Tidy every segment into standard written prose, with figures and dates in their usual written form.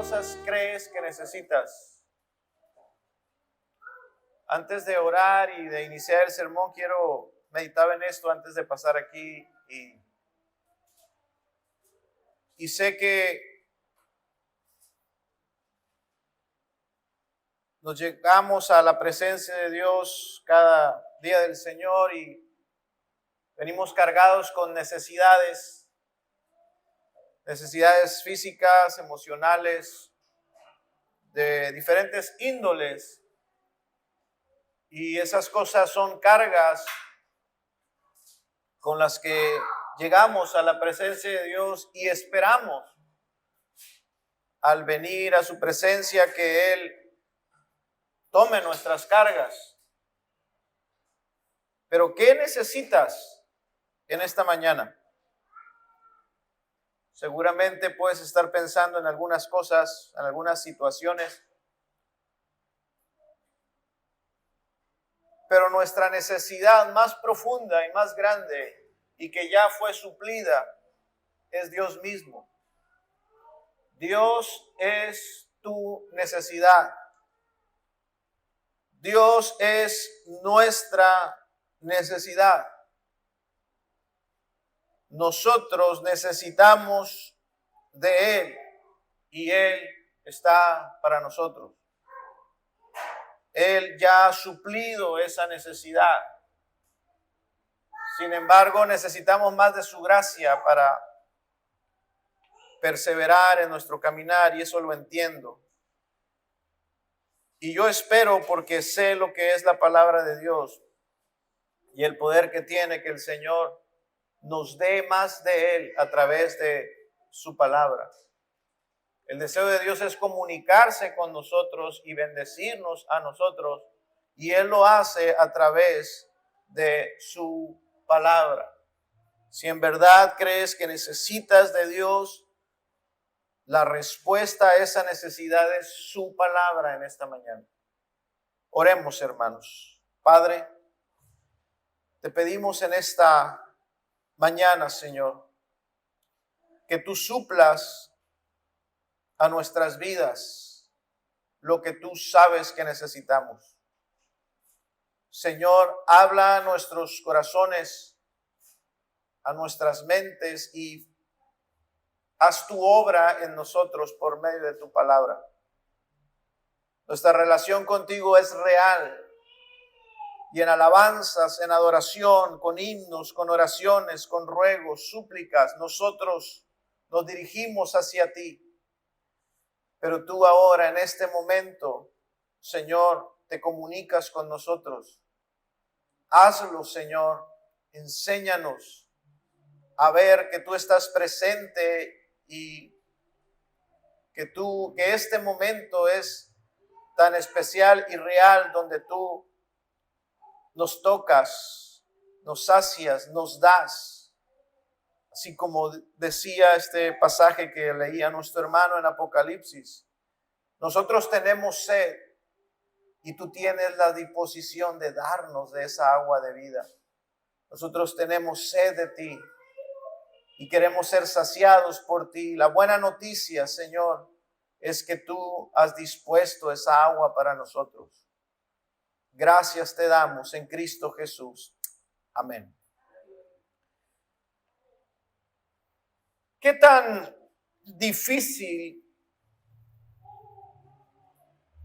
cosas crees que necesitas? Antes de orar y de iniciar el sermón, quiero meditar en esto antes de pasar aquí y sé que nos llegamos a la presencia de Dios cada día del Señor y venimos cargados con necesidades físicas, emocionales, de diferentes índoles. Y esas cosas son cargas con las que llegamos a la presencia de Dios y esperamos al venir a su presencia que Él tome nuestras cargas. Pero ¿qué necesitas en esta mañana? Seguramente puedes estar pensando en algunas cosas, en algunas situaciones, pero nuestra necesidad más profunda y más grande y que ya fue suplida es Dios mismo. Dios es tu necesidad. Dios es nuestra necesidad. Nosotros necesitamos de Él y Él está para nosotros. Él ya ha suplido esa necesidad. Sin embargo, necesitamos más de su gracia para perseverar en nuestro caminar y eso lo entiendo. Y yo espero porque sé lo que es la palabra de Dios y el poder que tiene que el Señor nos dé más de Él a través de su palabra. El deseo de Dios es comunicarse con nosotros y bendecirnos a nosotros, y Él lo hace a través de su palabra. Si en verdad crees que necesitas de Dios, la respuesta a esa necesidad es su palabra en esta mañana. Oremos, hermanos. Padre, te pedimos en esta mañana, Señor, que tú suplas a nuestras vidas lo que tú sabes que necesitamos. Señor, habla a nuestros corazones, a nuestras mentes y haz tu obra en nosotros por medio de tu palabra. Nuestra relación contigo es real y en alabanzas, en adoración, con himnos, con oraciones, con ruegos, súplicas, nosotros nos dirigimos hacia ti. Pero tú ahora, en este momento, Señor, te comunicas con nosotros. Hazlo, Señor. Enséñanos a ver que tú estás presente y que este momento es tan especial y real donde tú nos tocas, nos sacias, nos das. Así como decía este pasaje que leía nuestro hermano en Apocalipsis, nosotros tenemos sed y tú tienes la disposición de darnos de esa agua de vida. Nosotros tenemos sed de ti y queremos ser saciados por ti. La buena noticia, Señor, es que tú has dispuesto esa agua para nosotros. Gracias te damos en Cristo Jesús. Amén. ¿Qué tan difícil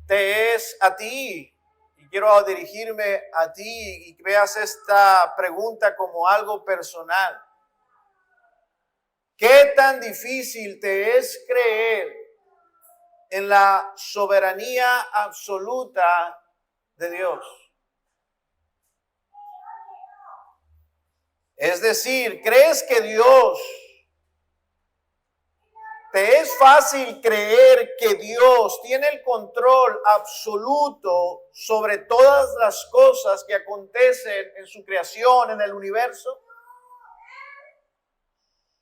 te es a ti? Y quiero dirigirme a ti y que veas esta pregunta como algo personal. ¿Qué tan difícil te es creer en la soberanía absoluta de Dios? Es decir, ¿crees que Dios... ¿Te es fácil creer que Dios tiene el control absoluto sobre todas las cosas que acontecen en su creación, en el universo?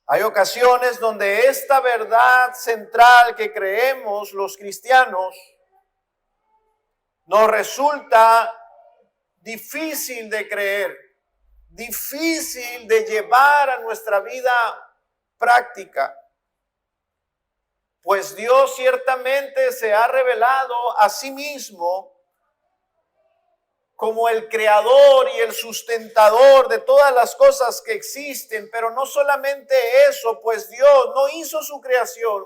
Hay ocasiones donde esta verdad central que creemos los cristianos nos resulta difícil de creer, difícil de llevar a nuestra vida práctica. Pues Dios ciertamente se ha revelado a sí mismo como el creador y el sustentador de todas las cosas que existen. Pero no solamente eso, pues Dios no hizo su creación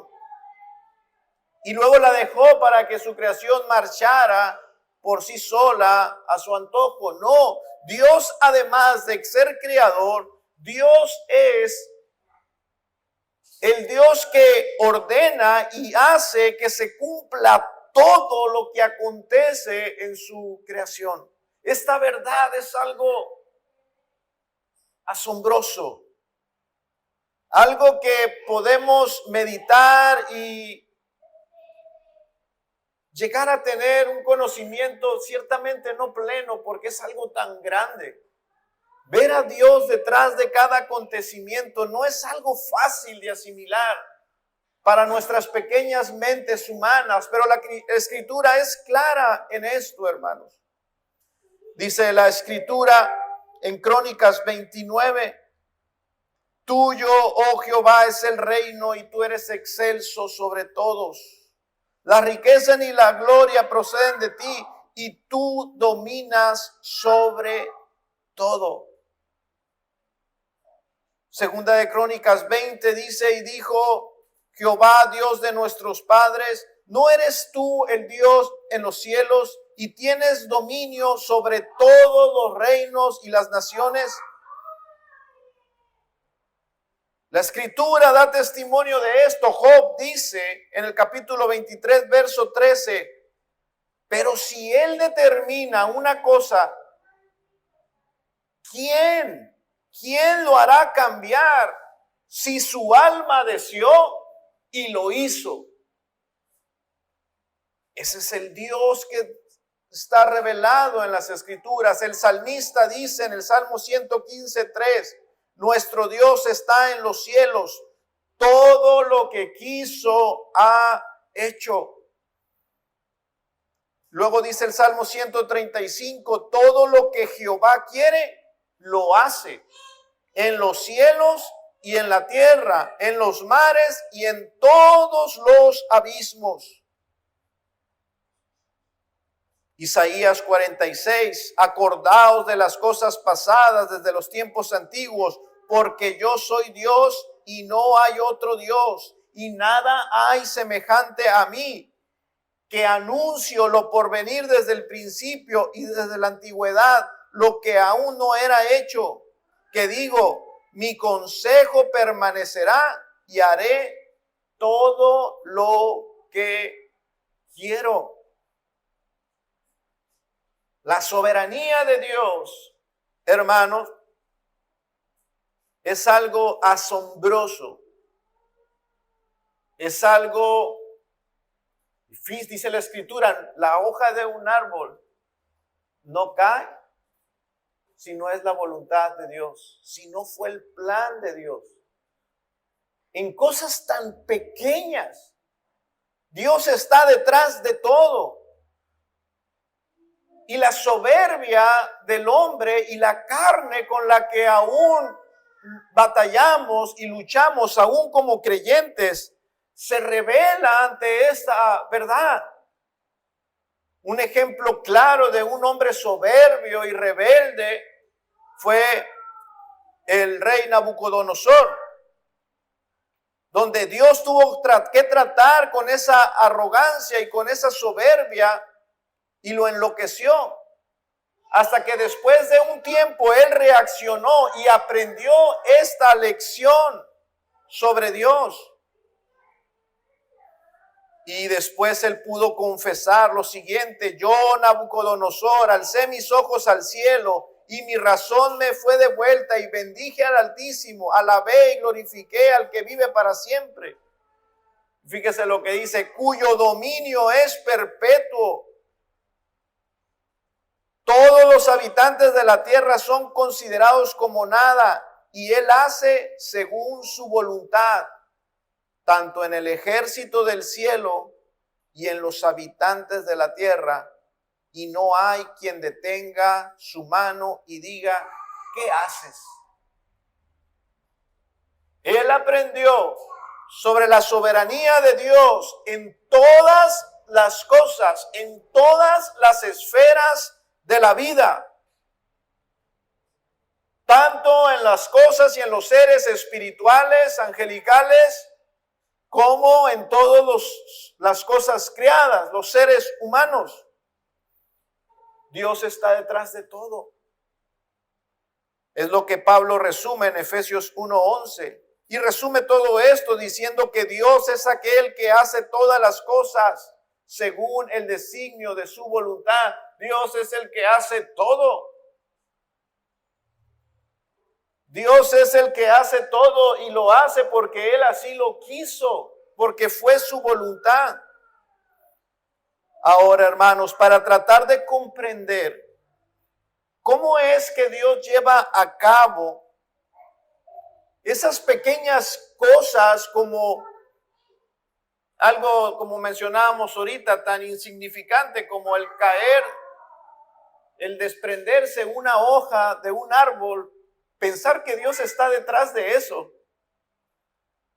y luego la dejó para que su creación marchara por sí sola a su antojo. No, Dios, además de ser creador, Dios es el Dios que ordena y hace que se cumpla todo lo que acontece en su creación. Esta verdad es algo asombroso, algo que podemos meditar y llegar a tener un conocimiento ciertamente no pleno, porque es algo tan grande. Ver a Dios detrás de cada acontecimiento no es algo fácil de asimilar para nuestras pequeñas mentes humanas, pero la Escritura es clara en esto, hermanos. Dice la Escritura en Crónicas 29, tuyo, oh Jehová, es el reino y tú eres excelso sobre todos. La riqueza y la gloria proceden de ti y tú dominas sobre todo. Segunda de Crónicas 20 dice, y dijo Jehová, Dios de nuestros padres, ¿no eres tú el Dios en los cielos y tienes dominio sobre todos los reinos y las naciones? La Escritura da testimonio de esto. Job dice en el capítulo 23, verso 13, pero si Él determina una cosa, ¿quién lo hará cambiar si su alma deseó y lo hizo? Ese es el Dios que está revelado en las Escrituras. El salmista dice en el Salmo 115:3, nuestro Dios está en los cielos, todo lo que quiso ha hecho. Luego dice el Salmo 135, todo lo que Jehová quiere, lo hace, en los cielos y en la tierra, en los mares y en todos los abismos. Isaías 46, acordaos de las cosas pasadas desde los tiempos antiguos, porque yo soy Dios y no hay otro Dios, y nada hay semejante a mí, que anuncio lo por venir desde el principio y desde la antigüedad, lo que aún no era hecho, que digo, mi consejo permanecerá y haré todo lo que quiero. La soberanía de Dios, hermanos, es algo asombroso. Es algo difícil. Dice la Escritura, la hoja de un árbol no cae si no es la voluntad de Dios, si no fue el plan de Dios. En cosas tan pequeñas, Dios está detrás de todo. Y la soberbia del hombre y la carne con la que aún batallamos y luchamos, aún como creyentes, se revela ante esta verdad. Un ejemplo claro de un hombre soberbio y rebelde fue el rey Nabucodonosor, donde Dios tuvo que tratar con esa arrogancia y con esa soberbia y lo enloqueció. Hasta que después de un tiempo él reaccionó y aprendió esta lección sobre Dios. Y después él pudo confesar lo siguiente: yo, Nabucodonosor, alcé mis ojos al cielo y mi razón me fue devuelta y bendije al Altísimo, alabé y glorifiqué al que vive para siempre. Fíjese lo que dice, cuyo dominio es perpetuo. Todos los habitantes de la tierra son considerados como nada y él hace según su voluntad, tanto en el ejército del cielo y en los habitantes de la tierra, y no hay quien detenga su mano y diga, ¿qué haces? Él aprendió sobre la soberanía de Dios en todas las cosas, en todas las esferas de la vida, tanto en las cosas y en los seres espirituales, angelicales, como en todas las cosas creadas, los seres humanos. Dios está detrás de todo. Es lo que Pablo resume en Efesios 1:11. Y resume todo esto diciendo que Dios es aquel que hace todas las cosas según el designio de su voluntad. Dios es el que hace todo. Dios es el que hace todo y lo hace porque Él así lo quiso, porque fue su voluntad. Ahora, hermanos, para tratar de comprender cómo es que Dios lleva a cabo esas pequeñas cosas, como algo, como mencionábamos ahorita, tan insignificante como el caer, el desprenderse una hoja de un árbol, pensar que Dios está detrás de eso,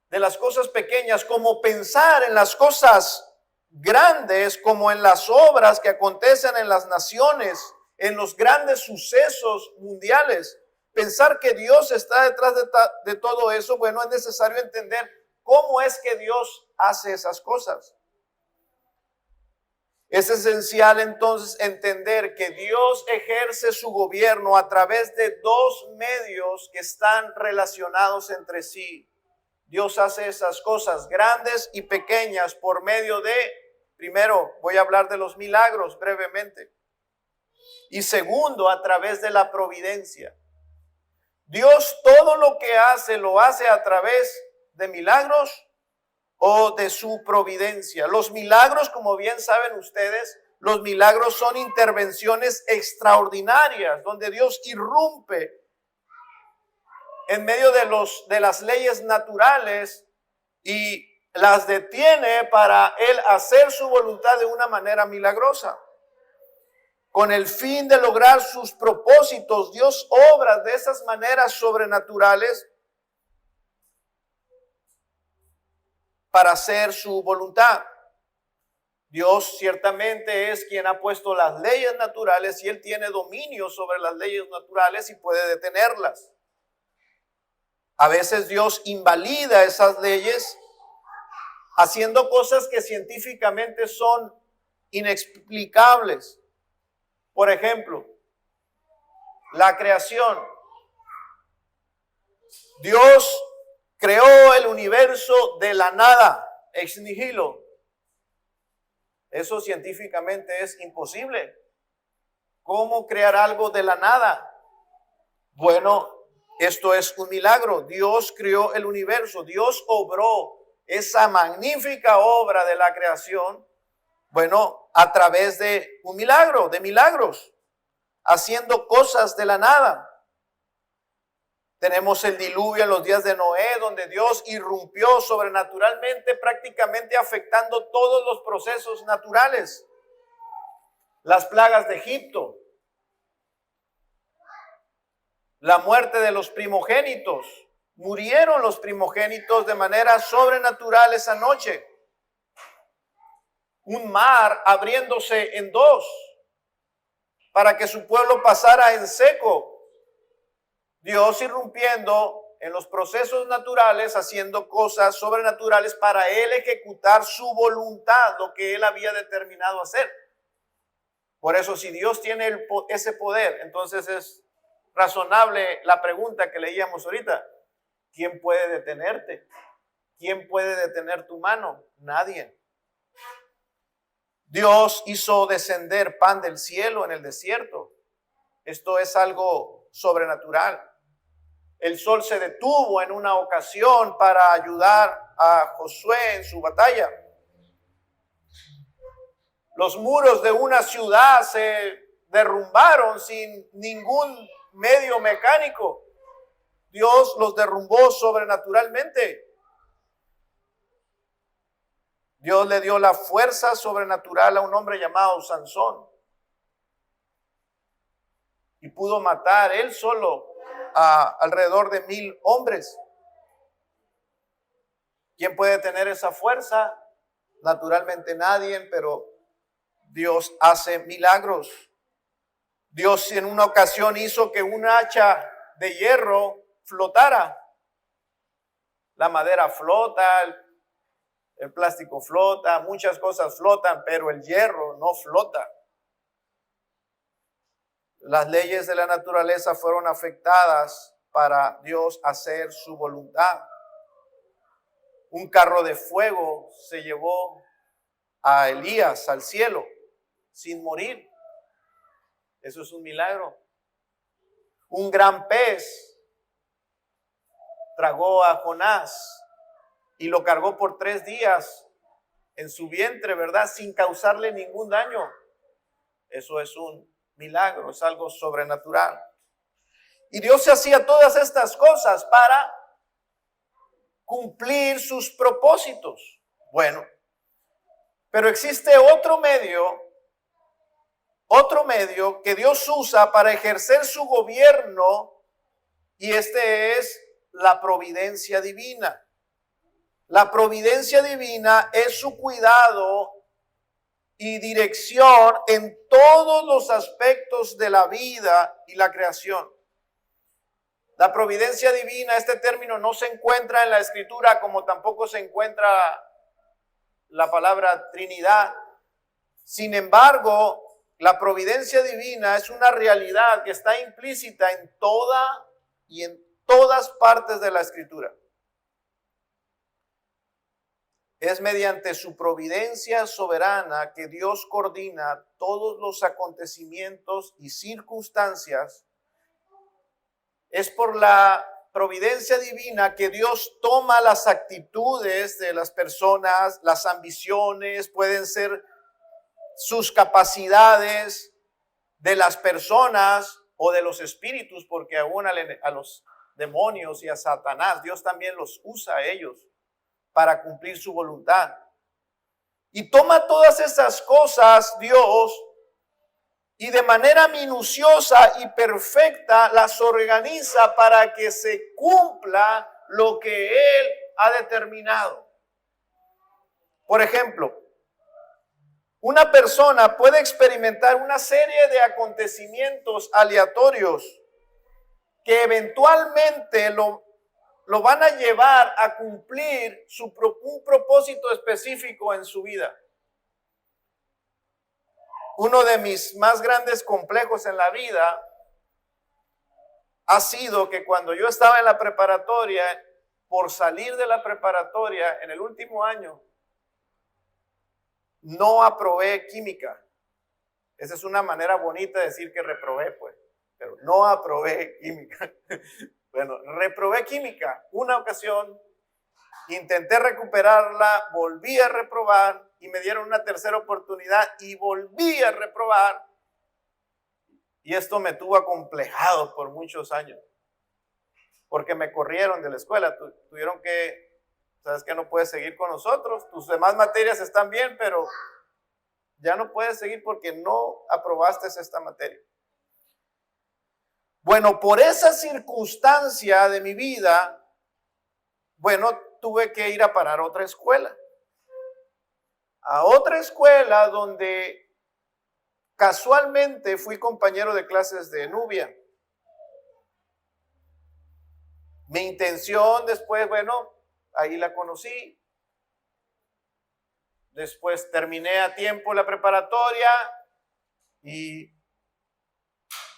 de las cosas pequeñas, como pensar en las cosas grandes, como en las obras que acontecen en las naciones, en los grandes sucesos mundiales. Pensar que Dios está detrás de todo eso, bueno, es necesario entender cómo es que Dios hace esas cosas. Es esencial entonces entender que Dios ejerce su gobierno a través de dos medios que están relacionados entre sí. Dios hace esas cosas grandes y pequeñas por medio de, primero, voy a hablar de los milagros brevemente. Y segundo, a través de la providencia. Dios todo lo que hace, lo hace a través de milagros o de su providencia. Los milagros, como bien saben ustedes, los milagros son intervenciones extraordinarias donde Dios irrumpe en medio de las leyes naturales y las detiene para Él hacer su voluntad de una manera milagrosa. Con el fin de lograr sus propósitos, Dios obra de esas maneras sobrenaturales para hacer su voluntad. Dios ciertamente es quien ha puesto las leyes naturales y Él tiene dominio sobre las leyes naturales y puede detenerlas. A veces Dios invalida esas leyes haciendo cosas que científicamente son inexplicables. Por ejemplo, la creación. Dios creó el universo de la nada, ex nihilo. Eso científicamente es imposible. ¿Cómo crear algo de la nada? Bueno, esto es un milagro. Dios creó el universo. Dios obró esa magnífica obra de la creación, bueno, a través de un milagro, de milagros, haciendo cosas de la nada. Tenemos el diluvio en los días de Noé, donde Dios irrumpió sobrenaturalmente, prácticamente afectando todos los procesos naturales. Las plagas de Egipto, la muerte de los primogénitos. Murieron los primogénitos de manera sobrenatural esa noche. Un mar abriéndose en dos para que su pueblo pasara en seco. Dios irrumpiendo en los procesos naturales, haciendo cosas sobrenaturales para Él ejecutar su voluntad, lo que Él había determinado hacer. Por eso, si Dios tiene ese poder, entonces es razonable la pregunta que leíamos ahorita. ¿Quién puede detenerte? ¿Quién puede detener tu mano? Nadie. Dios hizo descender pan del cielo en el desierto. Esto es algo sobrenatural. El sol se detuvo en una ocasión para ayudar a Josué en su batalla. Los muros de una ciudad se derrumbaron sin ningún medio mecánico. Dios los derrumbó sobrenaturalmente. Dios le dio la fuerza sobrenatural a un hombre llamado Sansón. Y pudo matar él solo a alrededor de 1000 hombres. ¿Quién puede tener esa fuerza? Naturalmente nadie, pero Dios hace milagros. Dios en una ocasión hizo que un hacha de hierro flotara. La madera flota, el plástico flota, muchas cosas flotan, pero el hierro no flota. Las leyes de la naturaleza fueron afectadas para Dios hacer su voluntad. Un carro de fuego se llevó a Elías al cielo sin morir. Eso es un milagro. Un gran pez tragó a Jonás y lo cargó por 3 días en su vientre, ¿verdad? Sin causarle ningún daño. Eso es un milagro, es algo sobrenatural. Y Dios hacía todas estas cosas para cumplir sus propósitos. Bueno, pero existe otro medio que Dios usa para ejercer su gobierno, y este es la providencia divina. La providencia divina es su cuidado y dirección en todos los aspectos de la vida y la creación. La providencia divina, este término no se encuentra en la Escritura, como tampoco se encuentra la palabra Trinidad. Sin embargo, la providencia divina es una realidad que está implícita en toda y en todas partes de la Escritura. Es mediante su providencia soberana que Dios coordina todos los acontecimientos y circunstancias. Es por la providencia divina que Dios toma las actitudes de las personas, las ambiciones, pueden ser sus capacidades de las personas o de los espíritus, porque aún a los demonios y a Satanás, Dios también los usa a ellos para cumplir su voluntad. Y toma todas esas cosas Dios y de manera minuciosa y perfecta las organiza para que se cumpla lo que Él ha determinado. Por ejemplo, una persona puede experimentar una serie de acontecimientos aleatorios que eventualmente lo van a llevar a cumplir un propósito específico en su vida. Uno de mis más grandes complejos en la vida ha sido que cuando yo estaba en la preparatoria, por salir de la preparatoria en el último año, no aprobé química. Esa es una manera bonita de decir que reprobé, pues, pero no aprobé química. Bueno, reprobé química una ocasión, intenté recuperarla, volví a reprobar y me dieron una tercera oportunidad y volví a reprobar. Y esto me tuvo acomplejado por muchos años, porque me corrieron de la escuela, tuvieron que, sabes que no puedes seguir con nosotros, tus demás materias están bien, pero ya no puedes seguir porque no aprobaste esta materia. Bueno, por esa circunstancia de mi vida, bueno, tuve que ir a parar a otra escuela. A otra escuela donde casualmente fui compañero de clases de Nubia. Mi intención después, bueno, ahí la conocí. Después terminé a tiempo la preparatoria y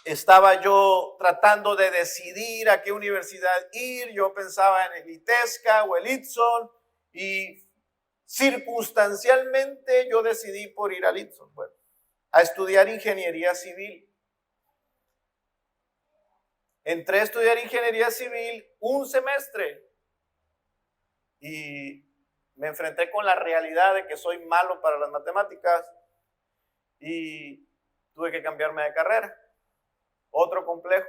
estaba yo tratando de decidir a qué universidad ir. Yo pensaba en el ITESCA o el Itson y circunstancialmente yo decidí por ir al Itson, bueno, a estudiar ingeniería civil. Entré a estudiar ingeniería civil un semestre y me enfrenté con la realidad de que soy malo para las matemáticas y tuve que cambiarme de carrera. Otro complejo,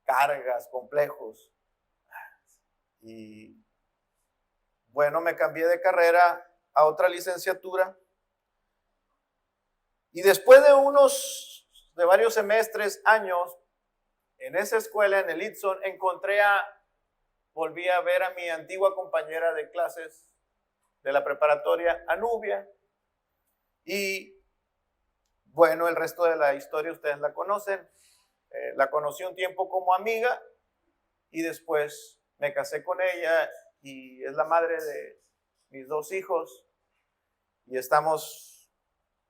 cargas, complejos. Y bueno, me cambié de carrera a otra licenciatura. Y después de varios semestres, años, en esa escuela, en el Itson, encontré a volví a ver a mi antigua compañera de clases de la preparatoria, Anubia, y bueno, el resto de la historia ustedes la conocen. La conocí un tiempo como amiga y después me casé con ella y es la madre de mis 2 hijos y estamos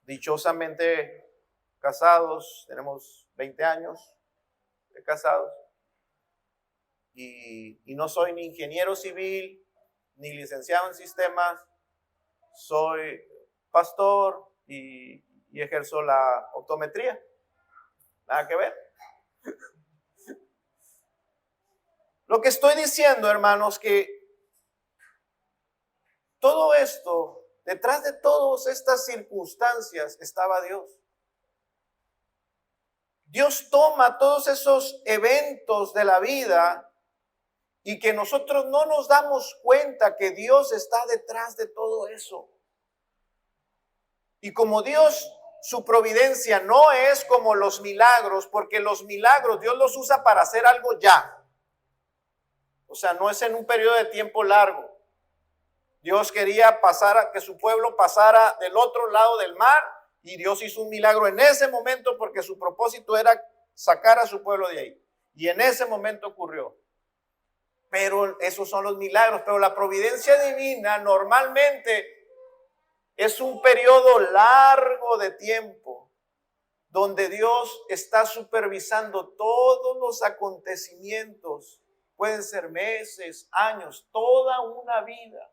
dichosamente casados, tenemos 20 años de casados y no soy ni ingeniero civil ni licenciado en sistemas, soy pastor y ejerzo la optometría. Nada que ver. Lo que estoy diciendo, hermanos, que todo esto, detrás de todas estas circunstancias estaba Dios. Dios toma todos esos eventos de la vida y que nosotros no nos damos cuenta que Dios está detrás de todo eso. Y como Dios, su providencia no es como los milagros, porque los milagros Dios los usa para hacer algo ya. O sea, no es en un periodo de tiempo largo. Dios quería que su pueblo pasara del otro lado del mar y Dios hizo un milagro en ese momento porque su propósito era sacar a su pueblo de ahí. Y en ese momento ocurrió. Pero esos son los milagros. Pero la providencia divina normalmente es un periodo largo de tiempo donde Dios está supervisando todos los acontecimientos. Pueden ser meses, años, toda una vida,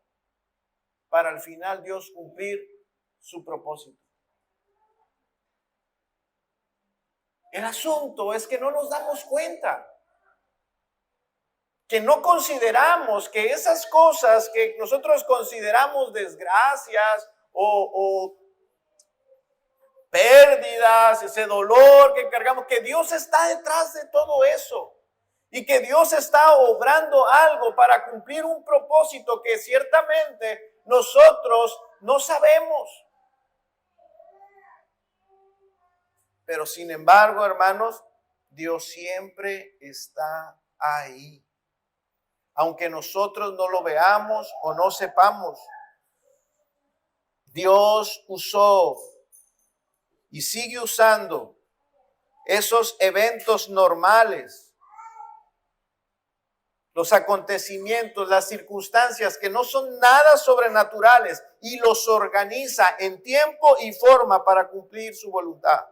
para al final Dios cumplir su propósito. El asunto es que no nos damos cuenta, que no consideramos que esas cosas que nosotros consideramos desgracias o pérdidas, ese dolor que cargamos, que Dios está detrás de todo eso. Y que Dios está obrando algo para cumplir un propósito que ciertamente nosotros no sabemos. Pero sin embargo, hermanos, Dios siempre está ahí. Aunque nosotros no lo veamos o no sepamos, Dios usó y sigue usando esos eventos normales, los acontecimientos, las circunstancias que no son nada sobrenaturales y los organiza en tiempo y forma para cumplir su voluntad.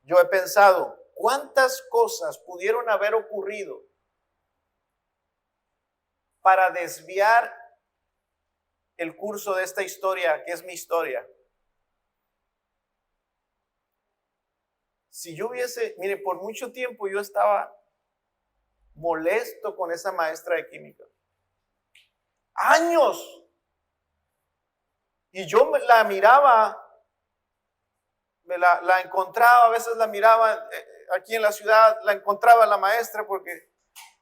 Yo he pensado, ¿cuántas cosas pudieron haber ocurrido para desviar el curso de esta historia, que es mi historia? Si yo mire, por mucho tiempo yo estaba molesto con esa maestra de química. Años. Y yo la miraba, la encontraba, a veces la miraba aquí en la ciudad, la encontraba la maestra porque era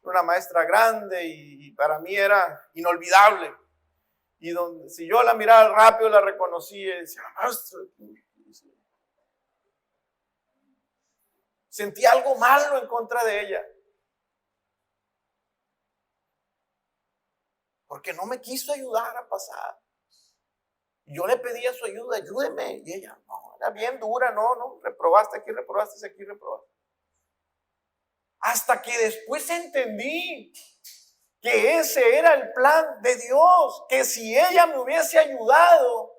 una maestra grande y para mí era inolvidable. Y si yo la miraba rápido, la reconocía y decía, maestra. Sentí algo malo en contra de ella. Porque no me quiso ayudar a pasar. Yo le pedía su ayuda, ayúdeme. Y ella, no, era bien dura, no, reprobaste aquí, reprobaste aquí, reprobaste. Hasta que después entendí que ese era el plan de Dios, que si ella me hubiese ayudado,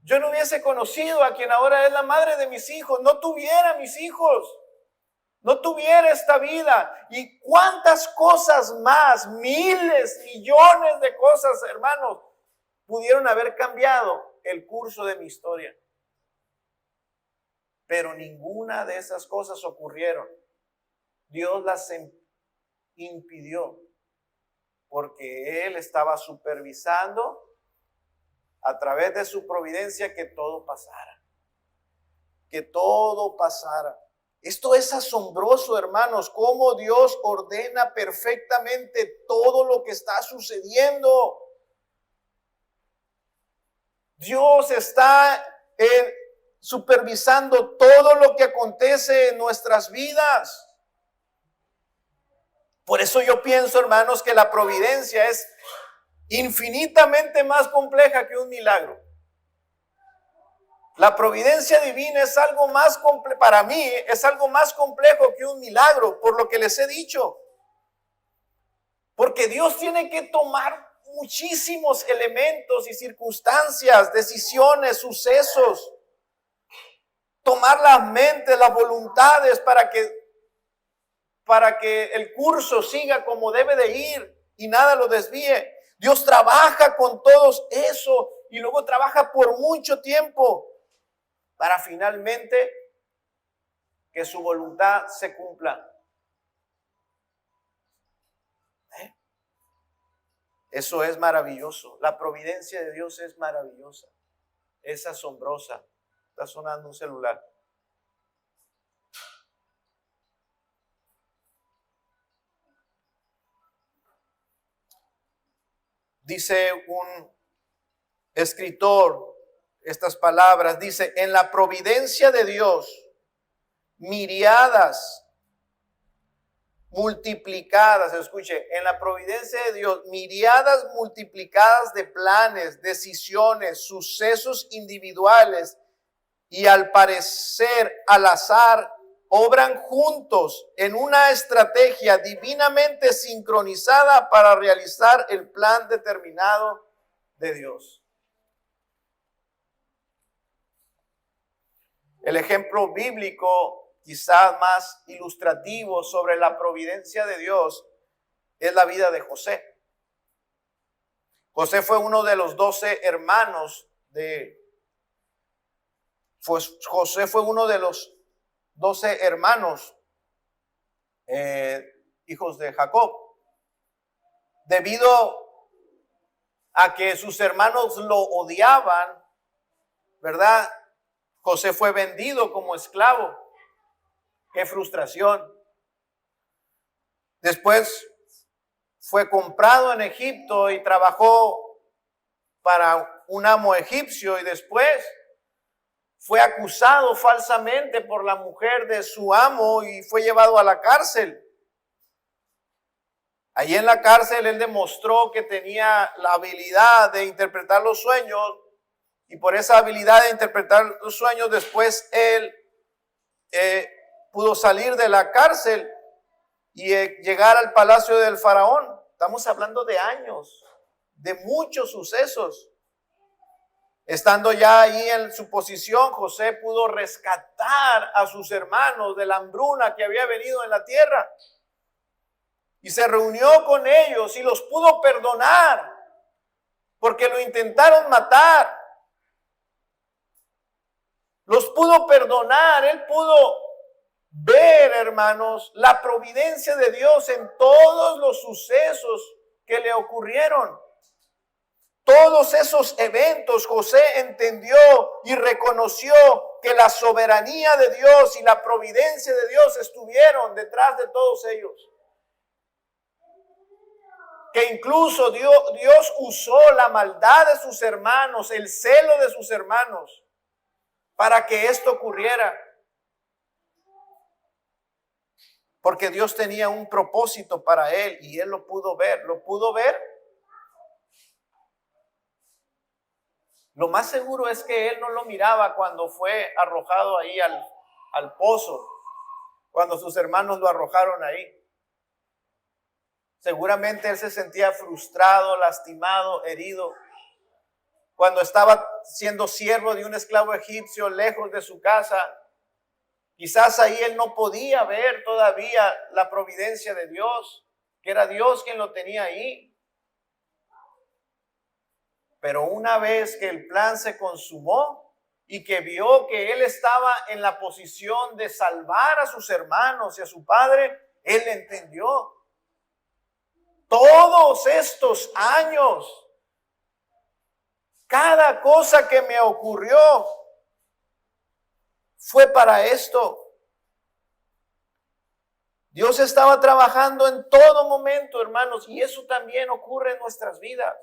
yo no hubiese conocido a quien ahora es la madre de mis hijos, no tuviera mis hijos, no tuviera esta vida. Y cuántas cosas más, miles, millones de cosas, hermanos, pudieron haber cambiado el curso de mi historia. Pero ninguna de esas cosas ocurrieron. Dios las impidió porque Él estaba supervisando a través de su providencia que todo pasara. Que todo pasara. Esto es asombroso, hermanos, cómo Dios ordena perfectamente todo lo que está sucediendo. Dios está supervisando todo lo que acontece en nuestras vidas. Por eso yo pienso, hermanos, que la providencia es infinitamente más compleja que un milagro. La providencia divina es algo más complejo, para mí es algo más complejo que un milagro, por lo que les he dicho. Porque Dios tiene que tomar muchísimos elementos y circunstancias, decisiones, sucesos, tomar las mentes, las voluntades para que el curso siga como debe de ir y nada lo desvíe. Dios trabaja con todo eso y luego trabaja por mucho tiempo para finalmente que su voluntad se cumpla. Eso es maravilloso. La providencia de Dios es maravillosa. Es asombrosa. Está sonando un celular. Dice un escritor estas palabras, dice, en la providencia de Dios, miriadas multiplicadas, escuche, en la providencia de Dios, miriadas multiplicadas de planes, decisiones, sucesos individuales y al parecer al azar, obran juntos en una estrategia divinamente sincronizada para realizar el plan determinado de Dios. El ejemplo bíblico, quizás más ilustrativo sobre la providencia de Dios, es la vida de José. José fue uno de los 12 hermanos José fue uno de los 12 hermanos, hijos de Jacob. Debido a que sus hermanos lo odiaban, ¿verdad? José fue vendido como esclavo. ¡Qué frustración! Después fue comprado en Egipto y trabajó para un amo egipcio y después fue acusado falsamente por la mujer de su amo y fue llevado a la cárcel. Allí en la cárcel él demostró que tenía la habilidad de interpretar los sueños y por esa habilidad de interpretar los sueños después él pudo salir de la cárcel y llegar al palacio del faraón. Estamos hablando de años, de muchos sucesos. Estando ya ahí en su posición, José pudo rescatar a sus hermanos de la hambruna que había venido en la tierra. Y se reunió con ellos y los pudo perdonar porque lo intentaron matar. Los pudo perdonar, él pudo ver, hermanos, la providencia de Dios en todos los sucesos que le ocurrieron. Todos esos eventos José entendió y reconoció que la soberanía de Dios y la providencia de Dios estuvieron detrás de todos ellos. Que incluso Dios usó la maldad de sus hermanos, el celo de sus hermanos, para que esto ocurriera. Porque Dios tenía un propósito para él y él lo pudo ver. ¿Lo pudo ver? Lo más seguro es que él no lo miraba cuando fue arrojado ahí al pozo, cuando sus hermanos lo arrojaron ahí. Seguramente él se sentía frustrado, lastimado, herido. Cuando estaba siendo siervo de un esclavo egipcio lejos de su casa, quizás ahí él no podía ver todavía la providencia de Dios, que era Dios quien lo tenía ahí. Pero una vez que el plan se consumó y que vio que él estaba en la posición de salvar a sus hermanos y a su padre, él entendió. Todos estos años, cada cosa que me ocurrió fue para esto. Dios estaba trabajando en todo momento, hermanos, y eso también ocurre en nuestras vidas.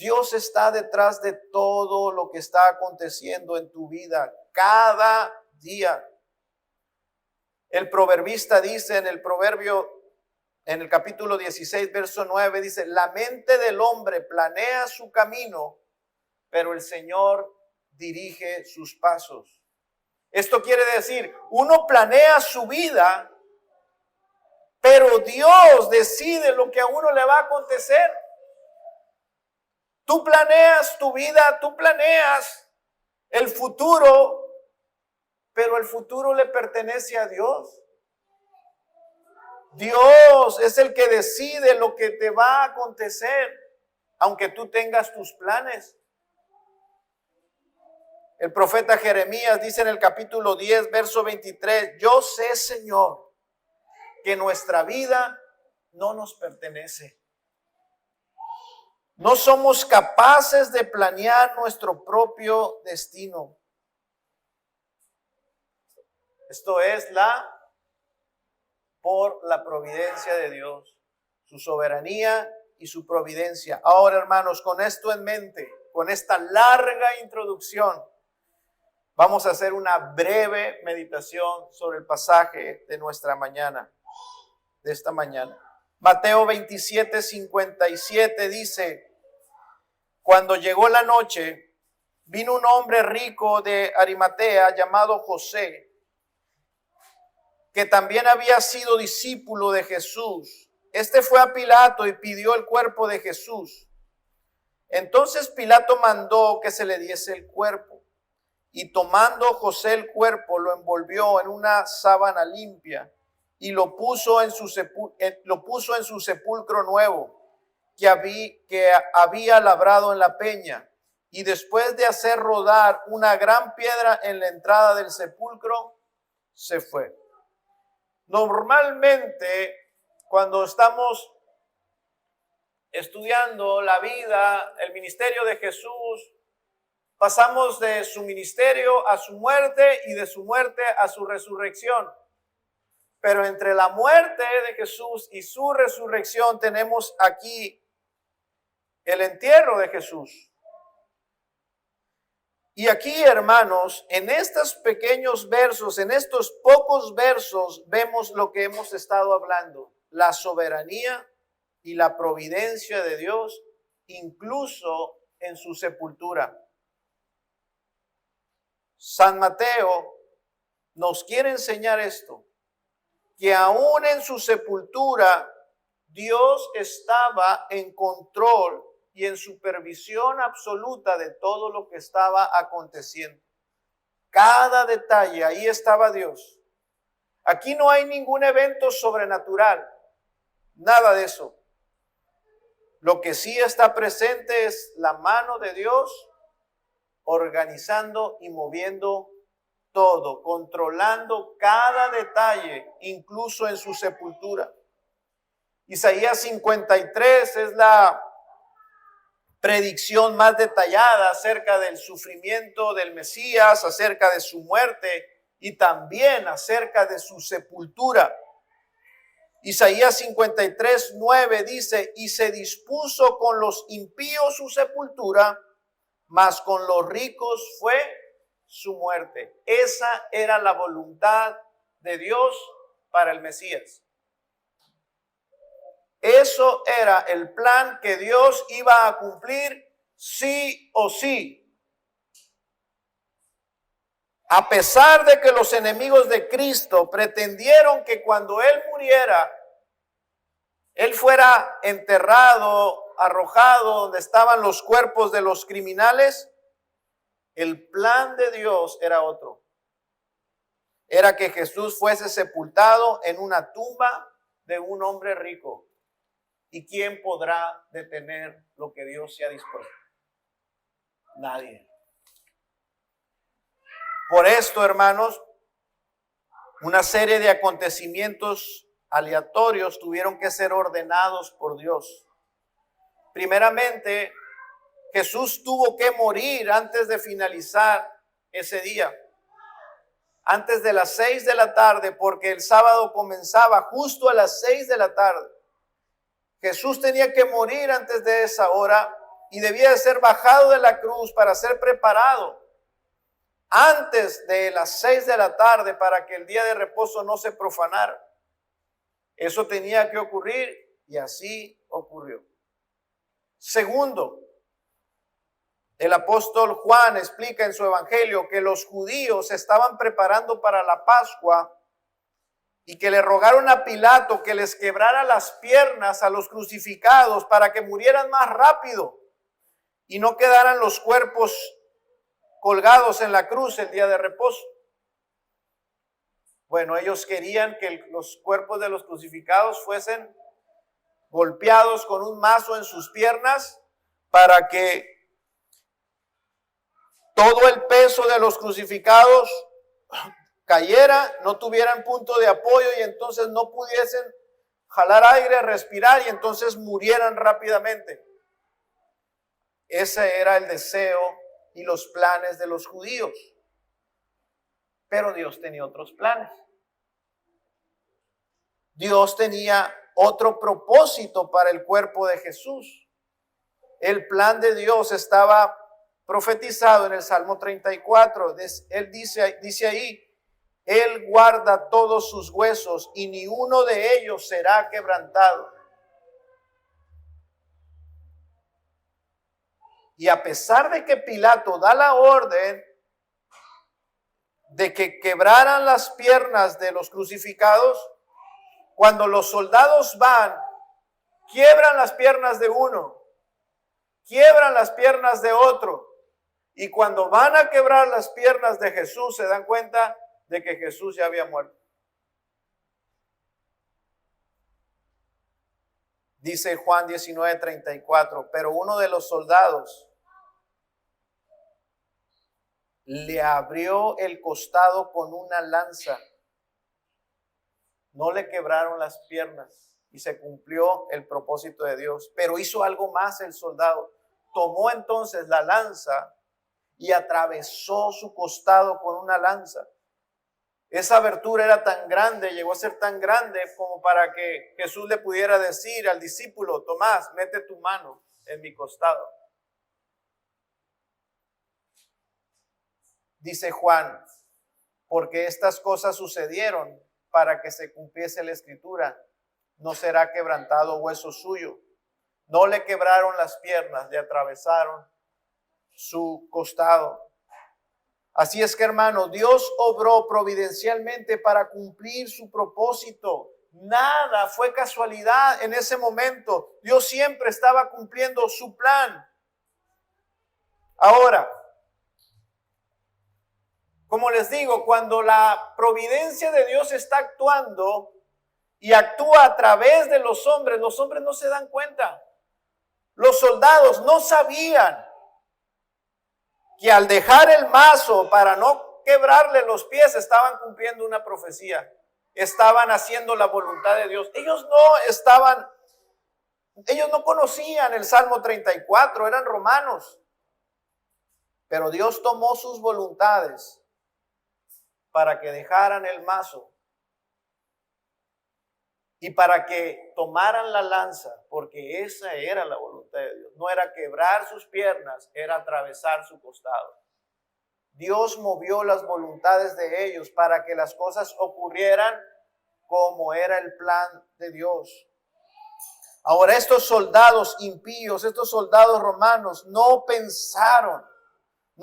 Dios está detrás de todo lo que está aconteciendo en tu vida cada día. El proverbista dice en el capítulo 16, verso 9, dice: la mente del hombre planea su camino, pero el Señor dirige sus pasos. Esto quiere decir, uno planea su vida, pero Dios decide lo que a uno le va a acontecer. Tú planeas tu vida, tú planeas el futuro, pero el futuro le pertenece a Dios. Dios es el que decide lo que te va a acontecer, aunque tú tengas tus planes. El profeta Jeremías dice en el capítulo 10, verso 23, yo sé, Señor, que nuestra vida no nos pertenece. No somos capaces de planear nuestro propio destino. Esto es por la providencia de Dios, su soberanía y su providencia. Ahora, hermanos, con esto en mente, con esta larga introducción, vamos a hacer una breve meditación sobre el pasaje de nuestra mañana, de esta mañana. Mateo 27, 57 dice: cuando llegó la noche, vino un hombre rico de Arimatea llamado José, que también había sido discípulo de Jesús. Este fue a Pilato y pidió el cuerpo de Jesús. Entonces Pilato mandó que se le diese el cuerpo. Y tomando José el cuerpo, lo envolvió en una sábana limpia y lo puso en su sepulcro nuevo que había labrado en la peña. Y después de hacer rodar una gran piedra en la entrada del sepulcro, se fue. Normalmente, cuando estamos estudiando la vida, el ministerio de Jesús, pasamos de su ministerio a su muerte y de su muerte a su resurrección. Pero entre la muerte de Jesús y su resurrección tenemos aquí el entierro de Jesús. Y aquí, hermanos, en estos pequeños versos, en estos pocos versos, vemos lo que hemos estado hablando: la soberanía y la providencia de Dios, incluso en su sepultura. San Mateo nos quiere enseñar esto, que aún en su sepultura Dios estaba en control y en supervisión absoluta de todo lo que estaba aconteciendo. Cada detalle, ahí estaba Dios. Aquí no hay ningún evento sobrenatural, nada de eso. Lo que sí está presente es la mano de Dios organizando y moviendo todo, controlando cada detalle, incluso en su sepultura. Isaías 53 es la predicción más detallada acerca del sufrimiento del Mesías, acerca de su muerte y también acerca de su sepultura. Isaías 53, 9 dice: y se dispuso con los impíos su sepultura, mas con los ricos fue su muerte. Esa era la voluntad de Dios para el Mesías. Eso era el plan que Dios iba a cumplir sí o sí. A pesar de que los enemigos de Cristo pretendieron que cuando Él muriera, Él fuera enterrado, arrojado donde estaban los cuerpos de los criminales, el plan de Dios era otro. Era que Jesús fuese sepultado en una tumba de un hombre rico. ¿Y quién podrá detener lo que Dios se ha dispuesto? Nadie. Por esto, hermanos, una serie de acontecimientos aleatorios tuvieron que ser ordenados por Dios. Primeramente, Jesús tuvo que morir antes de finalizar ese día, antes de las 6 de la tarde, porque el sábado comenzaba justo a las 6 de la tarde. Jesús tenía que morir antes de esa hora y debía de ser bajado de la cruz para ser preparado antes de las 6 de la tarde para que el día de reposo no se profanara. Eso tenía que ocurrir y así ocurrió. Segundo, el apóstol Juan explica en su evangelio que los judíos se estaban preparando para la Pascua y que le rogaron a Pilato que les quebrara las piernas a los crucificados para que murieran más rápido y no quedaran los cuerpos colgados en la cruz el día de reposo. Bueno, ellos querían que los cuerpos de los crucificados fuesen golpeados con un mazo en sus piernas para que todo el peso de los crucificados cayera, no tuvieran punto de apoyo y entonces no pudiesen jalar aire, respirar y entonces murieran rápidamente. Ese era el deseo y los planes de los judíos. Pero Dios tenía otros planes. Dios tenía otro propósito para el cuerpo de Jesús. El plan de Dios estaba profetizado en el Salmo 34. Él dice ahí, Él guarda todos sus huesos y ni uno de ellos será quebrantado. Y a pesar de que Pilato da la orden de que quebraran las piernas de los crucificados, cuando los soldados van, quiebran las piernas de uno, quiebran las piernas de otro, y cuando van a quebrar las piernas de Jesús se dan cuenta de que Jesús ya había muerto. Dice Juan 19:34, pero uno de los soldados le abrió el costado con una lanza. No le quebraron las piernas y se cumplió el propósito de Dios. Pero hizo algo más el soldado. Tomó entonces la lanza y atravesó su costado con una lanza. Esa abertura era tan grande, llegó a ser tan grande como para que Jesús le pudiera decir al discípulo, Tomás, mete tu mano en mi costado. Dice Juan, porque estas cosas sucedieron para que se cumpliese la escritura, no será quebrantado hueso suyo. No le quebraron las piernas, le atravesaron su costado. Así es que, hermano, Dios obró providencialmente para cumplir su propósito. Nada fue casualidad en ese momento. Dios siempre estaba cumpliendo su plan. Ahora, como les digo, cuando la providencia de Dios está actuando y actúa a través de los hombres no se dan cuenta. Los soldados no sabían que al dejar el mazo para no quebrarle los pies estaban cumpliendo una profecía. Estaban haciendo la voluntad de Dios. Ellos no conocían el Salmo 34, eran romanos. Pero Dios tomó sus voluntades para que dejaran el mazo y para que tomaran la lanza, porque esa era la voluntad de Dios. No era quebrar sus piernas, era atravesar su costado. Dios movió las voluntades de ellos para que las cosas ocurrieran como era el plan de Dios. Ahora, estos soldados impíos, estos soldados romanos, no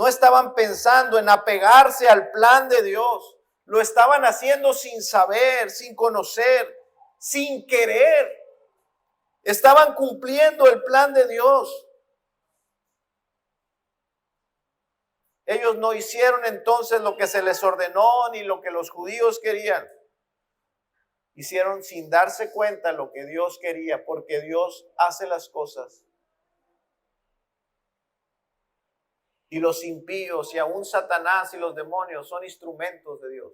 estaban pensando en apegarse al plan de Dios. Lo estaban haciendo sin saber, sin conocer, sin querer. Estaban cumpliendo el plan de Dios. Ellos no hicieron entonces lo que se les ordenó ni lo que los judíos querían. Hicieron sin darse cuenta lo que Dios quería, porque Dios hace las cosas. Y los impíos y aún Satanás y los demonios son instrumentos de Dios.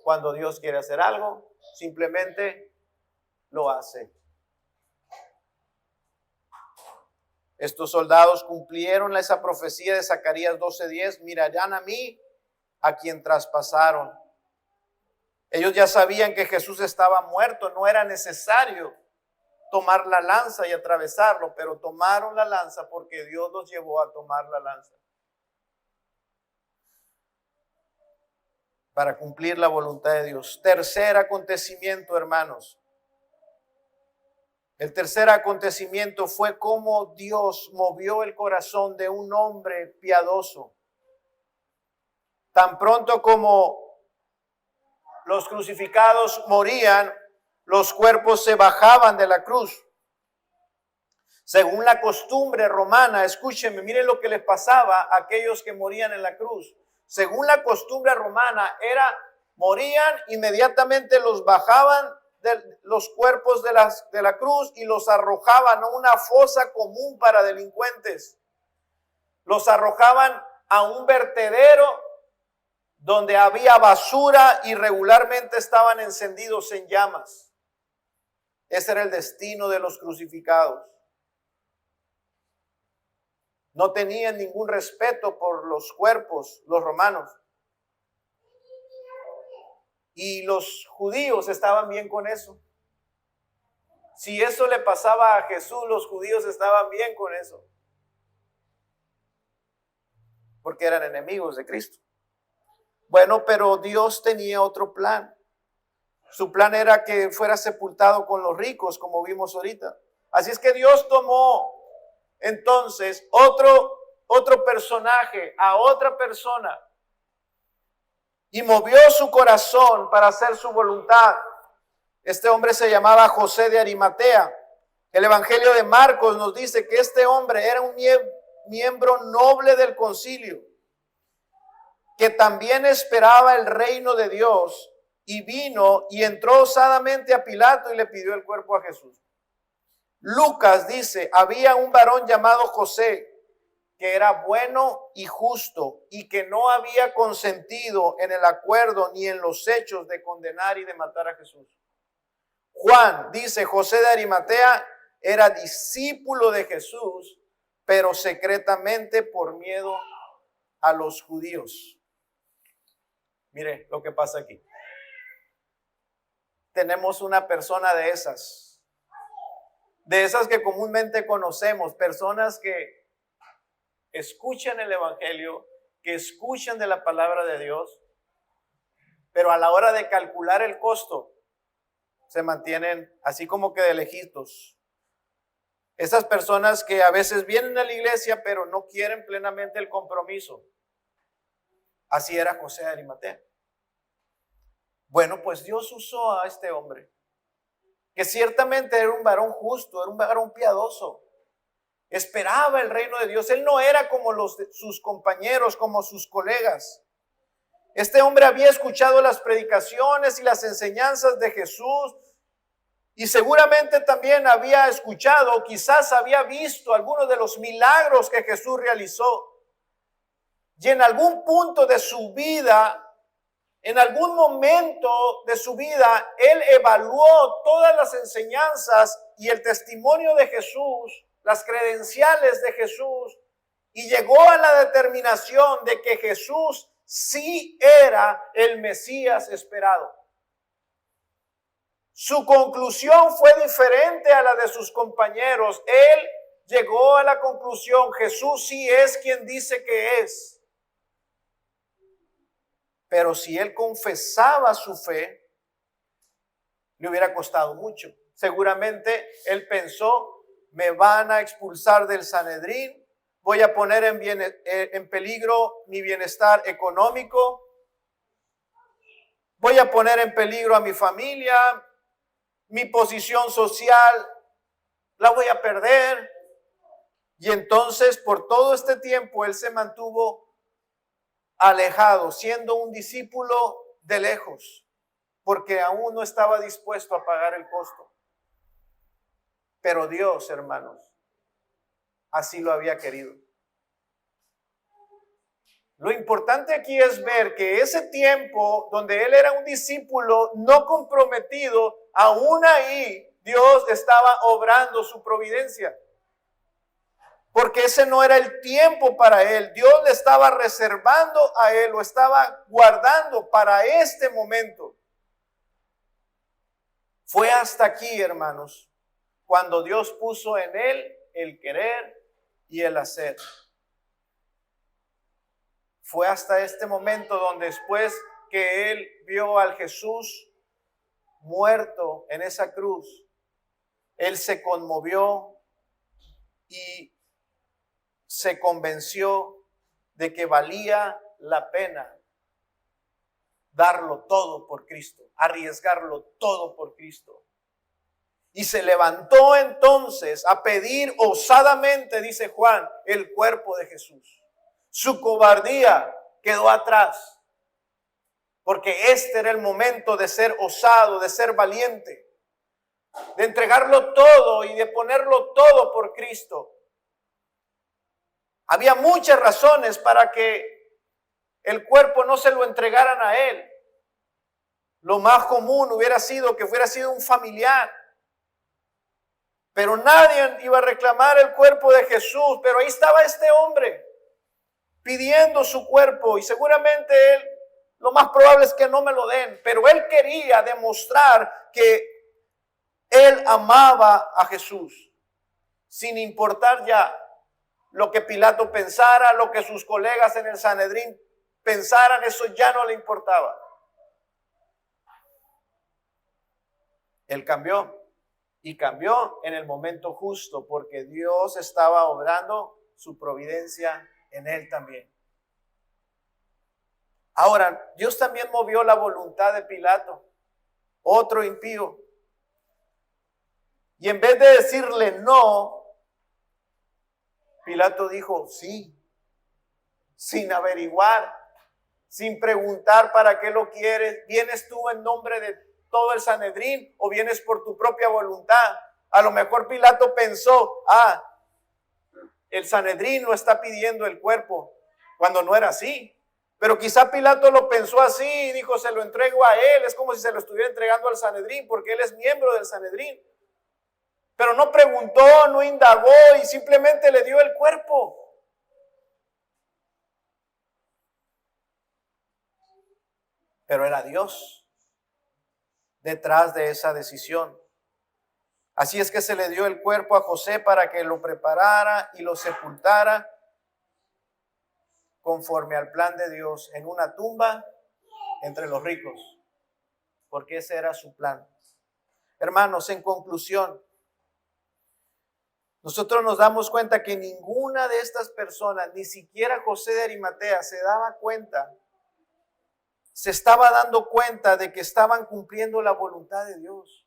Cuando Dios quiere hacer algo, simplemente lo hace. Estos soldados cumplieron esa profecía de Zacarías 12:10. Mirarán a mí, a quien traspasaron. Ellos ya sabían que Jesús estaba muerto, no era necesario tomar la lanza y atravesarlo, pero tomaron la lanza porque Dios los llevó a tomar la lanza. Para cumplir la voluntad de Dios. Tercer acontecimiento, hermanos. El tercer acontecimiento fue cómo Dios movió el corazón de un hombre piadoso. Tan pronto como los crucificados morían, los cuerpos se bajaban de la cruz. Según la costumbre romana, escúchenme, miren lo que les pasaba a aquellos que morían en la cruz. Según la costumbre romana, morían, inmediatamente los bajaban de los cuerpos de la cruz y los arrojaban a una fosa común para delincuentes. Los arrojaban a un vertedero donde había basura y regularmente estaban encendidos en llamas. Ese era el destino de los crucificados. No tenían ningún respeto por los cuerpos, los romanos. Y los judíos estaban bien con eso. Si eso le pasaba a Jesús, los judíos estaban bien con eso. Porque eran enemigos de Cristo. Bueno, pero Dios tenía otro plan. Su plan era que fuera sepultado con los ricos, como vimos ahorita. Así es que Dios tomó entonces otro personaje, a otra persona, y movió su corazón para hacer su voluntad. Este hombre se llamaba José de Arimatea. El Evangelio de Marcos nos dice que este hombre era un miembro noble del concilio, que también esperaba el reino de Dios, y vino y entró osadamente a Pilato y le pidió el cuerpo a Jesús. Lucas dice, había un varón llamado José, que era bueno y justo, y que no había consentido en el acuerdo ni en los hechos de condenar y de matar a Jesús. Juan dice, José de Arimatea era discípulo de Jesús, pero secretamente por miedo a los judíos. Mire lo que pasa aquí. Tenemos una persona de esas que comúnmente conocemos, personas que escuchan el Evangelio, que escuchan de la palabra de Dios, pero a la hora de calcular el costo, se mantienen así como que de lejitos. Esas personas que a veces vienen a la iglesia, pero no quieren plenamente el compromiso. Así era José de Arimatea. Bueno, pues Dios usó a este hombre, que ciertamente era un varón justo, era un varón piadoso. Esperaba el reino de Dios. Él no era como sus compañeros, como sus colegas. Este hombre había escuchado las predicaciones y las enseñanzas de Jesús, y seguramente también había escuchado, quizás había visto algunos de los milagros que Jesús realizó. Y en algún punto de su vida, en algún momento de su vida, él evaluó todas las enseñanzas y el testimonio de Jesús, las credenciales de Jesús, y llegó a la determinación de que Jesús sí era el Mesías esperado. Su conclusión fue diferente a la de sus compañeros. Él llegó a la conclusión, Jesús sí es quien dice que es. Pero si él confesaba su fe, le hubiera costado mucho. Seguramente él pensó, me van a expulsar del Sanedrín, voy a poner en peligro mi bienestar económico, voy a poner en peligro a mi familia, mi posición social la voy a perder. Y entonces por todo este tiempo él se mantuvo alejado, siendo un discípulo de lejos, porque aún no estaba dispuesto a pagar el costo. Pero Dios, hermanos, así lo había querido. Lo importante aquí es ver que ese tiempo donde él era un discípulo no comprometido, aún ahí Dios estaba obrando su providencia. Porque ese no era el tiempo para él. Dios le estaba reservando a él, lo estaba guardando para este momento. Fue hasta aquí, hermanos, cuando Dios puso en él el querer y el hacer. Fue hasta este momento donde después que él vio al Jesús muerto en esa cruz, él se conmovió y se convenció de que valía la pena darlo todo por Cristo, arriesgarlo todo por Cristo. Y se levantó entonces a pedir osadamente, dice Juan, el cuerpo de Jesús. Su cobardía quedó atrás, porque este era el momento de ser osado, de ser valiente, de entregarlo todo y de ponerlo todo por Cristo. Había muchas razones para que el cuerpo no se lo entregaran a él. Lo más común hubiera sido que hubiera sido un familiar. Pero nadie iba a reclamar el cuerpo de Jesús. Pero ahí estaba este hombre pidiendo su cuerpo. Y seguramente él, lo más probable es que no me lo den. Pero él quería demostrar que él amaba a Jesús. Sin importar ya lo que Pilato pensara, lo que sus colegas en el Sanedrín pensaran, eso ya no le importaba. Él cambió y cambió en el momento justo porque Dios estaba obrando su providencia en él también. Ahora, Dios también movió la voluntad de Pilato, otro impío. Y en vez de decirle no, Pilato dijo sí, sin averiguar, sin preguntar para qué lo quieres. ¿Vienes tú en nombre de todo el Sanedrín o vienes por tu propia voluntad? A lo mejor Pilato pensó, el Sanedrín no está pidiendo el cuerpo, cuando no era así. Pero quizá Pilato lo pensó así y dijo, se lo entrego a él. Es como si se lo estuviera entregando al Sanedrín, porque él es miembro del Sanedrín. Pero no preguntó, no indagó y simplemente le dio el cuerpo. Pero era Dios detrás de esa decisión. Así es que se le dio el cuerpo a José para que lo preparara y lo sepultara conforme al plan de Dios en una tumba entre los ricos, porque ese era su plan. Hermanos, en conclusión, nosotros nos damos cuenta que ninguna de estas personas, ni siquiera José de Arimatea, se estaba dando cuenta de que estaban cumpliendo la voluntad de Dios.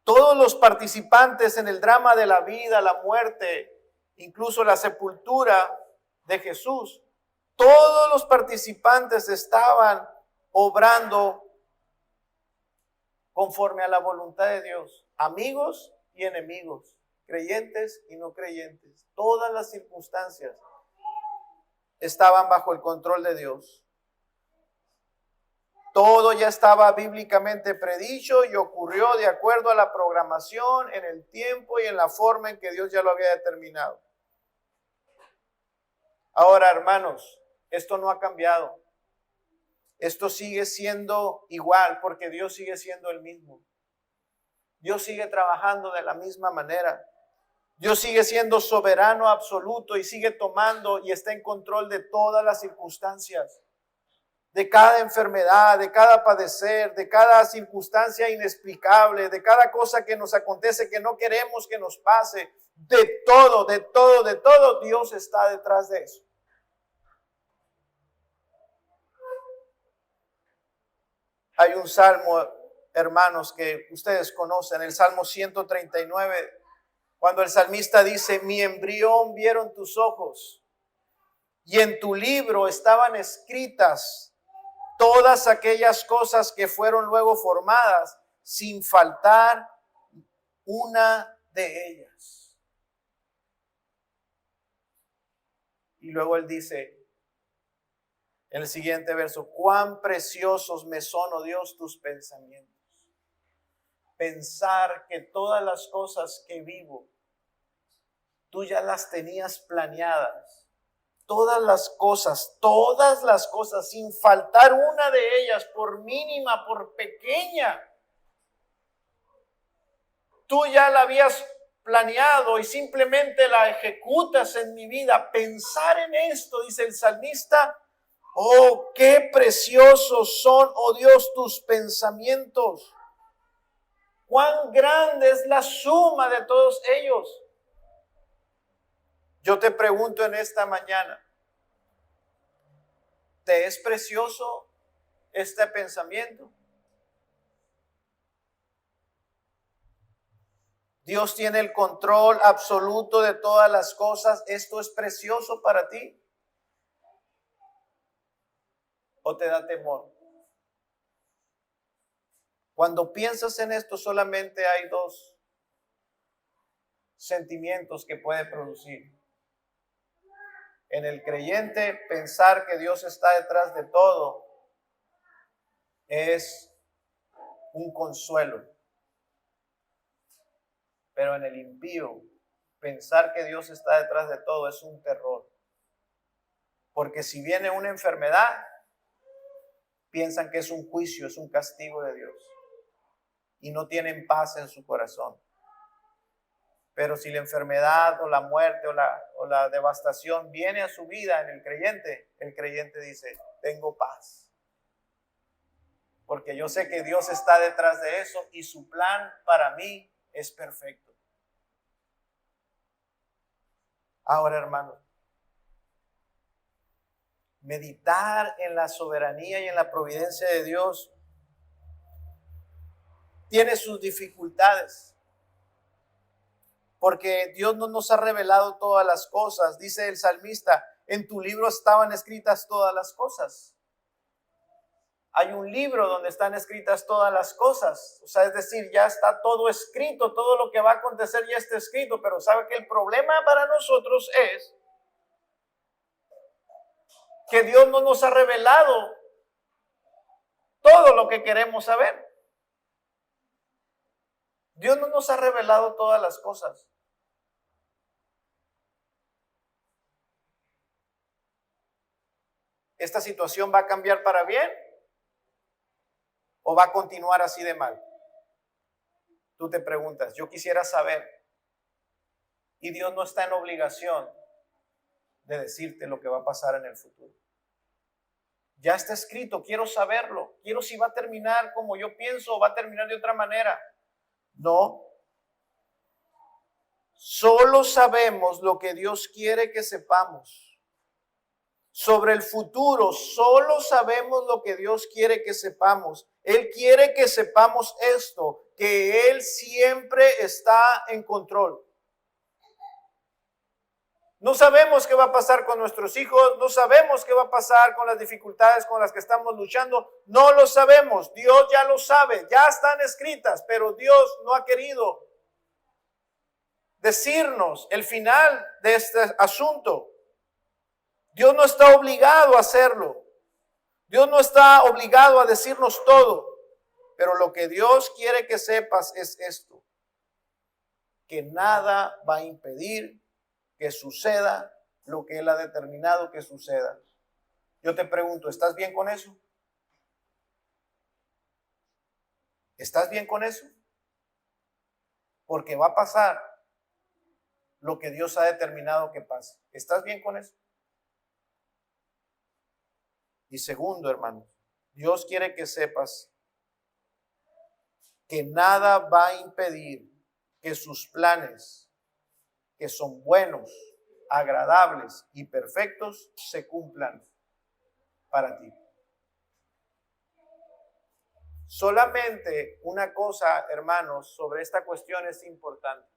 Todos los participantes en el drama de la vida, la muerte, incluso la sepultura de Jesús, todos los participantes estaban obrando conforme a la voluntad de Dios, amigos y enemigos, creyentes y no creyentes. Todas las circunstancias estaban bajo el control de Dios. Todo ya estaba bíblicamente predicho y ocurrió de acuerdo a la programación, en el tiempo y en la forma en que Dios ya lo había determinado. Ahora, hermanos, esto no ha cambiado. Esto sigue siendo igual porque Dios sigue siendo el mismo. Dios sigue trabajando de la misma manera. Dios sigue siendo soberano absoluto y sigue tomando y está en control de todas las circunstancias, de cada enfermedad, de cada padecer, de cada circunstancia inexplicable, de cada cosa que nos acontece que no queremos que nos pase, de todo, Dios está detrás de eso. Hay un salmo, hermanos, que ustedes conocen, el Salmo 139, cuando el salmista dice, mi embrión vieron tus ojos y en tu libro estaban escritas todas aquellas cosas que fueron luego formadas, sin faltar una de ellas. Y luego él dice en el siguiente verso, cuán preciosos me son, oh Dios, tus pensamientos. Pensar que todas las cosas que vivo, tú ya las tenías planeadas. Todas las cosas, sin faltar una de ellas, por mínima, por pequeña tú ya la habías planeado y simplemente la ejecutas en mi vida. Pensar en esto, dice el salmista, oh, qué preciosos son, oh Dios, tus pensamientos. Cuán grande es la suma de todos ellos. Yo te pregunto en esta mañana, ¿te es precioso este pensamiento? Dios tiene el control absoluto de todas las cosas. ¿Esto es precioso para ti? ¿O te da temor? Cuando piensas en esto, solamente hay dos sentimientos que puede producir. En el creyente, pensar que Dios está detrás de todo es un consuelo. Pero en el impío, pensar que Dios está detrás de todo es un terror. Porque si viene una enfermedad, piensan que es un juicio, es un castigo de Dios. Y no tienen paz en su corazón. Pero si la enfermedad o la muerte o la devastación viene a su vida en el creyente dice, tengo paz. Porque yo sé que Dios está detrás de eso y su plan para mí es perfecto. Ahora, hermano, meditar en la soberanía y en la providencia de Dios tiene sus dificultades. Porque Dios no nos ha revelado todas las cosas. Dice el salmista, en tu libro estaban escritas todas las cosas. Hay un libro donde están escritas todas las cosas. O sea, es decir, ya está todo escrito, todo lo que va a acontecer ya está escrito. Pero ¿sabe que el problema para nosotros es que Dios no nos ha revelado todo lo que queremos saber? Dios no nos ha revelado todas las cosas. ¿Esta situación va a cambiar para bien o va a continuar así de mal? Tú te preguntas, yo quisiera saber. Y Dios no está en obligación de decirte lo que va a pasar en el futuro. Ya está escrito, quiero saberlo. Quiero si va a terminar como yo pienso o va a terminar de otra manera. No. Solo sabemos lo que Dios quiere que sepamos. Sobre el futuro, solo sabemos lo que Dios quiere que sepamos. Él quiere que sepamos esto, que Él siempre está en control. No sabemos qué va a pasar con nuestros hijos, no sabemos qué va a pasar con las dificultades con las que estamos luchando, no lo sabemos. Dios ya lo sabe, ya están escritas, pero Dios no ha querido decirnos el final de este asunto. Dios no está obligado a hacerlo. Dios no está obligado a decirnos todo. Pero lo que Dios quiere que sepas es esto: que nada va a impedir que suceda lo que Él ha determinado que suceda. Yo te pregunto, ¿estás bien con eso? ¿Estás bien con eso? Porque va a pasar lo que Dios ha determinado que pase. ¿Estás bien con eso? Y segundo, hermanos, Dios quiere que sepas que nada va a impedir que sus planes, que son buenos, agradables y perfectos, se cumplan para ti. Solamente una cosa, hermanos, sobre esta cuestión es importante.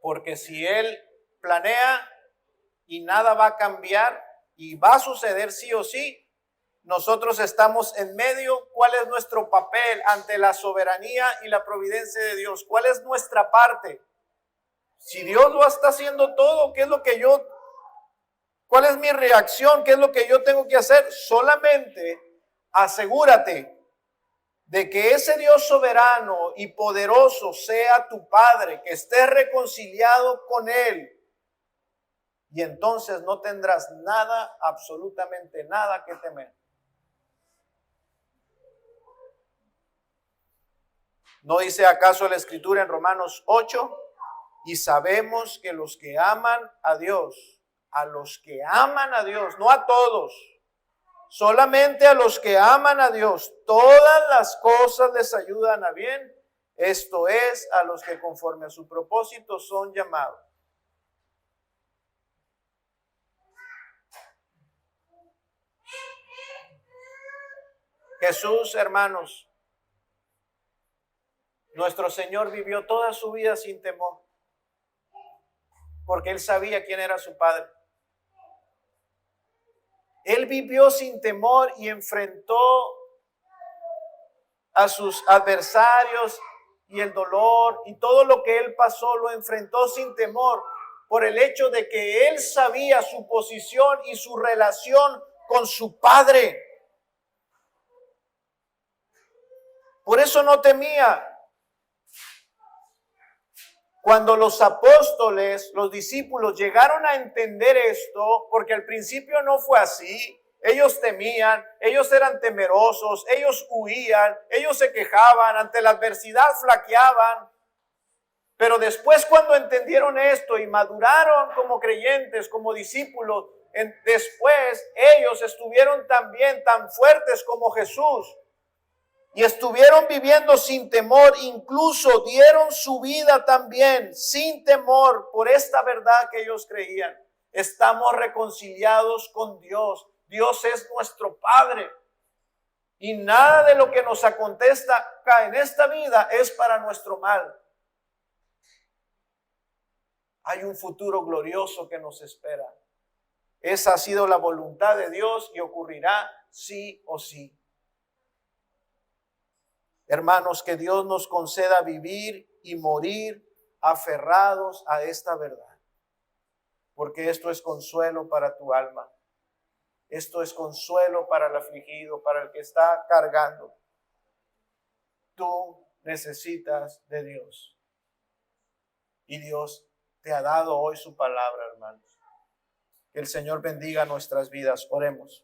Porque si Él planea y nada va a cambiar y va a suceder sí o sí, nosotros estamos en medio. ¿Cuál es nuestro papel ante la soberanía y la providencia de Dios? ¿Cuál es nuestra parte? Si Dios lo está haciendo todo, ¿cuál es mi reacción? ¿Qué es lo que yo tengo que hacer? Solamente asegúrate de que ese Dios soberano y poderoso sea tu Padre, que estés reconciliado con Él. Y entonces no tendrás nada, absolutamente nada que temer. ¿No dice acaso la Escritura en Romanos 8? Y sabemos que los que aman a Dios, no a todos, solamente a los que aman a Dios, todas las cosas les ayudan a bien. Esto es, a los que conforme a su propósito son llamados. Jesús, hermanos, nuestro Señor vivió toda su vida sin temor, porque Él sabía quién era su Padre. Él vivió sin temor y enfrentó a sus adversarios y el dolor y todo lo que Él pasó lo enfrentó sin temor por el hecho de que Él sabía su posición y su relación con su Padre. Por eso no temía. Cuando los apóstoles, los discípulos llegaron a entender esto, porque al principio no fue así, ellos temían, ellos eran temerosos, ellos huían, ellos se quejaban, ante la adversidad flaqueaban. Pero después, cuando entendieron esto y maduraron como creyentes, como discípulos, después ellos estuvieron también tan fuertes como Jesús. Y estuvieron viviendo sin temor, incluso dieron su vida también sin temor por esta verdad que ellos creían. Estamos reconciliados con Dios. Dios es nuestro Padre. Y nada de lo que nos acontezca en esta vida es para nuestro mal. Hay un futuro glorioso que nos espera. Esa ha sido la voluntad de Dios y ocurrirá sí o sí. Hermanos, que Dios nos conceda vivir y morir aferrados a esta verdad, porque esto es consuelo para tu alma. Esto es consuelo para el afligido, para el que está cargando. Tú necesitas de Dios. Y Dios te ha dado hoy su palabra, hermanos. Que el Señor bendiga nuestras vidas. Oremos.